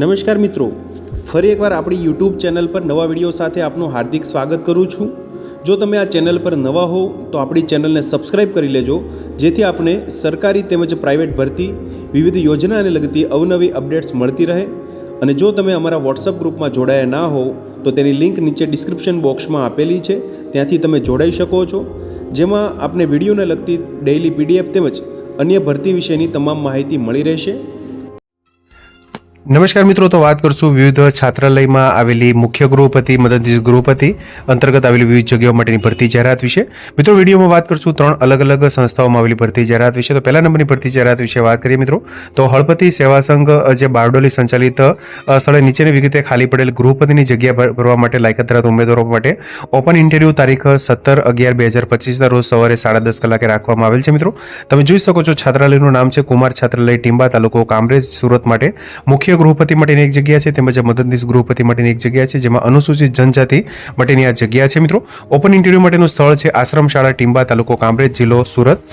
નમસ્કાર મિત્રો, ફરી એકવાર આપણી યુટ્યુબ ચેનલ પર નવા વિડીયો સાથે આપનું હાર્દિક સ્વાગત કરું છું। જો તમે આ ચેનલ પર નવા હો તો આપણી ચેનલને સબસ્ક્રાઇબ કરી લેજો, જેથી આપને સરકારી તેમજ પ્રાઇવેટ ભરતી વિવિધ યોજનાને લગતી અવનવી અપડેટ્સ મળતી રહે। અને જો તમે અમારા વોટ્સઅપ ગ્રુપમાં જોડાયા ના હો તો તેની લિંક નીચે ડિસ્ક્રિપ્શન બોક્સમાં આપેલી છે, ત્યાંથી તમે જોડાઈ શકો છો, જેમાં આપને વિડીયોને લગતી ડેઇલી પીડીએફ તેમજ અન્ય ભરતી વિશેની તમામ માહિતી મળી રહેશે। નમસ્કાર મિત્રો, તો વાત કરશું વિવિધ છાત્રાલયમાં આવેલી મુખ્ય ગૃહપતિ, મદદનીશ ગૃહપતિ અંતર્ગત આવેલી વિવિધ જગ્યાઓ માટેની ભરતી જાહેરાત વિશે। મિત્રો વિડીયોમાં વાત કરશું 3 અલગ અલગ સંસ્થાઓમાં આવેલી ભરતી જાહેરાત વિશે। તો પહેલા નંબરની ભરતી જાહેરાત વિશે વાત કરીએ મિત્રો, તો હળપતિ સેવા સંઘ જે બારડોલી સંચાલિત સ્થળે નીચેની વિગતે ખાલી પડેલ ગૃહપતિની જગ્યા ભરવા માટે લાયકાત ધરાવતા ઉમેદવારો માટે ઓપન ઇન્ટરવ્યૂ તારીખ 17/11/2025 રોજ સવારે 10:30 કલાકે રાખવામાં આવેલ છે। મિત્રો તમે જોઈ શકો છો, છાત્રાલયનું નામ છે કુમાર છાત્રાલય, ટીંબા, તાલુકો કામરેજ, સુરત માટે મુખ્ય ગૃહપતિ માટેની એક જગ્યા છે, તેમજ મદદનીશ ગૃહપતિ માટેની એક જગ્યા છે, જેમાં અનુસૂચિત જનજાતિ માટેની આ જગ્યા છે। મિત્રો ઓપન ઇન્ટરવ્યુ માટેનું સ્થળ છે આશ્રમ શાળા, ટીંબા, તાલુકો કામરેજ, જિલ્લો સુરત।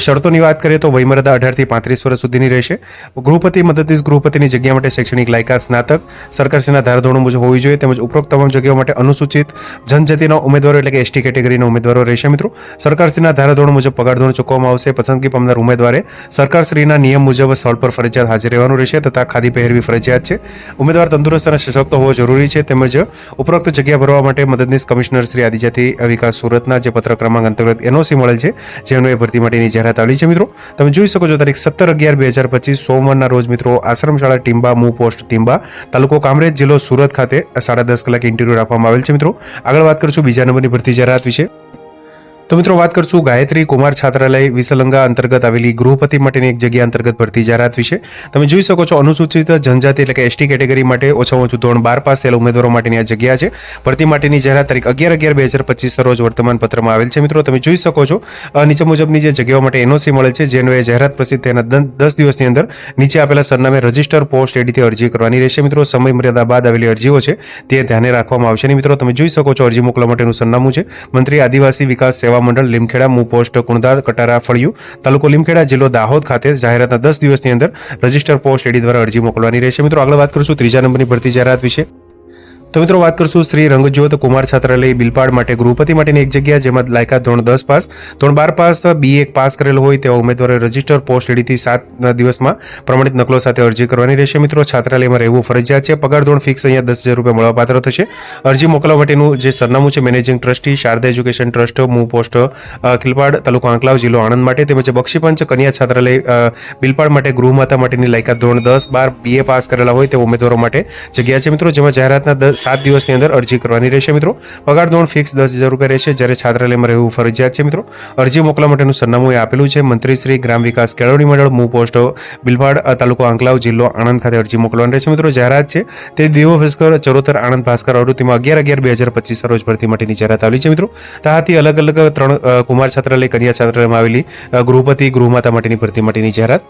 શરતોની વાત કરીએ તો વયમર્યાદા 18 થી 35 વર્ષ સુધીની રહેશે। ગૃહપતિ, મદદનીશ ગૃહપતિની જગ્યા માટે શૈક્ષણિક લાયકાત સ્નાતક સરકારશ્રીના ધારાધોરણો મુજબ હોવી જોઈએ, તેમજ ઉપરોક્ત તમામ જગ્યાઓ માટે અનુસૂચિત જનજાતિના ઉમેદવારો એટલે કે એસટી કેટેગરીના ઉમેદવારો રહેશે। મિત્રો સરકારશ્રીના ધારાધોરણો મુજબ પગાર ધોરણ ચૂકવવામાં આવશે। પસંદગી પામનાર ઉમેદવારે સરકારશ્રીના નિયમ મુજબ સ્થળ પર ફરજિયાત હાજર રહેવાનું રહેશે તથા ખાદી પહેરવી ફરજિયાત છે। ઉમેદવાર તંદુરસ્ત અને સશક્ત હોવો જરૂરી છે। તેમજ ઉપરોક્ત જગ્યા ભરવા માટે મદદનીશ કમિશનર શ્રી આદિજાતિ વિકાસ સુરતના જે પત્ર ક્રમાંક અંતર્ગત એનઓસી મળેલ છે, જેનો એ ભરતી માટેની જાહેરાત આવી છે। મિત્રો તમે જોઈ શકો છો, તારીખ 17/11/2025 સોમવારના રોજ મિત્રો આશ્રમ શાળા, ટીંબા, મૂ પોસ્ટ ટીંબા, તાલુકો કામરેજ, જિલ્લો સુરત ખાતે 10:30 કલાકે ઇન્ટરવ્યુ રાખવામાં આવેલ છે। મિત્રો આગળ વાત કરીશું બીજા નંબરની ભરતી જાહેરાત વિશે। તો મિત્રો વાત કરશું ગાયત્રી કુમાર છાત્રાલય વિસલંગા અંતર્ગત આવેલી ગૃહપતિ માટેની એક જગ્યા અંતર્ગત ભરતી જાહેરાત વિશે। તમે જોઈ શકો છો, અનુસૂચિત જનજાતિ એટલે કે એસટી કેટેગરી માટે ઓછામાં ઓછું ધોરણ 12 પાસ થયેલા ઉમેદવારો માટેની આ જગ્યા છે। ભરતી માટેની જાહેરાત તારીખ 11/11/2025 રોજ વર્તમાન પત્રમાં આવેલ છે। મિત્રો તમે જોઈ શકો છો, નીચે મુજબની જે જગ્યાઓ માટે એનઓસી મળે છે, જેનો એ જાહેરાત પ્રસિદ્ધ થયાના 10 દિવસની અંદર નીચે આપેલા સરનામે રજિસ્ટર પોસ્ટ એડીથી અરજી કરવાની રહેશે। મિત્રો સમય મર્યાદા બાદ આવેલી અરજીઓ છે તે ધ્યાને રાખવામાં આવશે। મિત્રો તમે જોઈ શકો છો, અરજી મોકલવા માટેનું સરનામું છે મંત્રી આદિવાસી વિકાસ સેવા મંડળ, લીમખેડા, મૂ પોસ્ટ કુણદા, કટારા, ફળિયું, તાલુકો લીમખેડા, જિલ્લો દાહોદ ખાતે જાહેરાતના 10 દિવસની અંદર રજિસ્ટર પોસ્ટ એડી દ્વારા અરજી મોકલવાની રહેશે। મિત્રો આગળ વાત કરીશું ત્રીજા નંબરની ભરતી જાહેરાત વિશે। તો મિત્રો વાત કરશું શ્રી રંગજ્યોત કુમાર છાત્રાલય બિલપાડ માટે ગૃહપતિ માટેની એક જગ્યા, જેમાં લાયકાત ધોરણ 10 પાસ, ધોરણ 12 પાસ, BA પાસ કરેલો હોય તેવા ઉમેદવારોએ રજિસ્ટર પોસ્ટ એડીથી 7 દિવસમાં પ્રમાણિત નકલો સાથે અરજી કરવાની રહેશે। મિત્રો છાત્રાલયમાં રહેવું ફરજિયાત છે। પગાર ધોરણ ફિક્સ અહીંયા 10,000 રૂપિયા મળવાપાત્ર થશે। અરજી મોકલવા માટેનું જે સરનામું છે managing trustee, Sharada education trust, મૂ પોસ્ટ ખીલપાડ, તાલુકો આંકલાવ, જિલ્લો આણંદ માટે, તેમજ બક્ષીપંચ કન્યા છાત્રાલય બિલપાડ માટે ગૃહમાતા માટેની લાયકાત ધોરણ 10, 12, BA પાસ કરેલા હોય તેવા ઉમેદવારો માટે જગ્યા છે। મિત્રો જેમાં જાહેરાતના 7 દિવસની અંદર અરજી કરવાની રહેશે। મિત્રો પગાર ધોરણ ફિક્સ 10,000 રૂપિયા રહેશે, જ્યારે છાત્રાલયમાં રહેવું ફરજિયાત છે। મિત્રો અરજી મોકલવા માટેનું સરનામું એ આપેલું છે મંત્રી શ્રી ગ્રામ વિકાસ કેળવણી મંડળ, મૂ પોસ્ટ બિલપાડ, તાલુકો આંકલાવ, જિલ્લો આણંદ ખાતે અરજી મોકલવાની રહેશે। મિત્રો જાહેરાત છે તે દેવો ભાસ્કર ચરોતર આણંદ ભાસ્કર આવૃત્તિમાં 11/11/2025 રોજ ભરતી માટેની જાહેરાત આવેલી છે। મિત્રો ત્યાંથી અલગ અલગ 3 કુમાર છાત્રાલય, કન્યા છાત્રાલયમાં આવેલી ગૃહપતિ, ગૃહમાતા માટેની ભરતી માટેની જાહેરાત।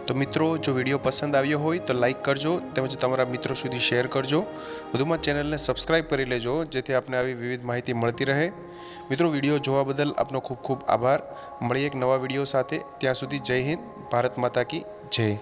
તો મિત્રો જો વિડીયો પસંદ આવ્યો હોય તો લાઇક કરજો, તેમજ તમારા મિત્રો સુધી શેર કરજો। વધુમાં ચેનલને સબસ્ક્રાઇબ કરી લેજો, જેથી આપને આવી વિવિધ માહિતી મળતી રહે। મિત્રો વિડીયો જોવા બદલ આપનો ખૂબ ખૂબ આભાર। મળીએ એક નવા વિડીયો સાથે, ત્યાં સુધી જય હિન્દ, ભારત માતા કી જય।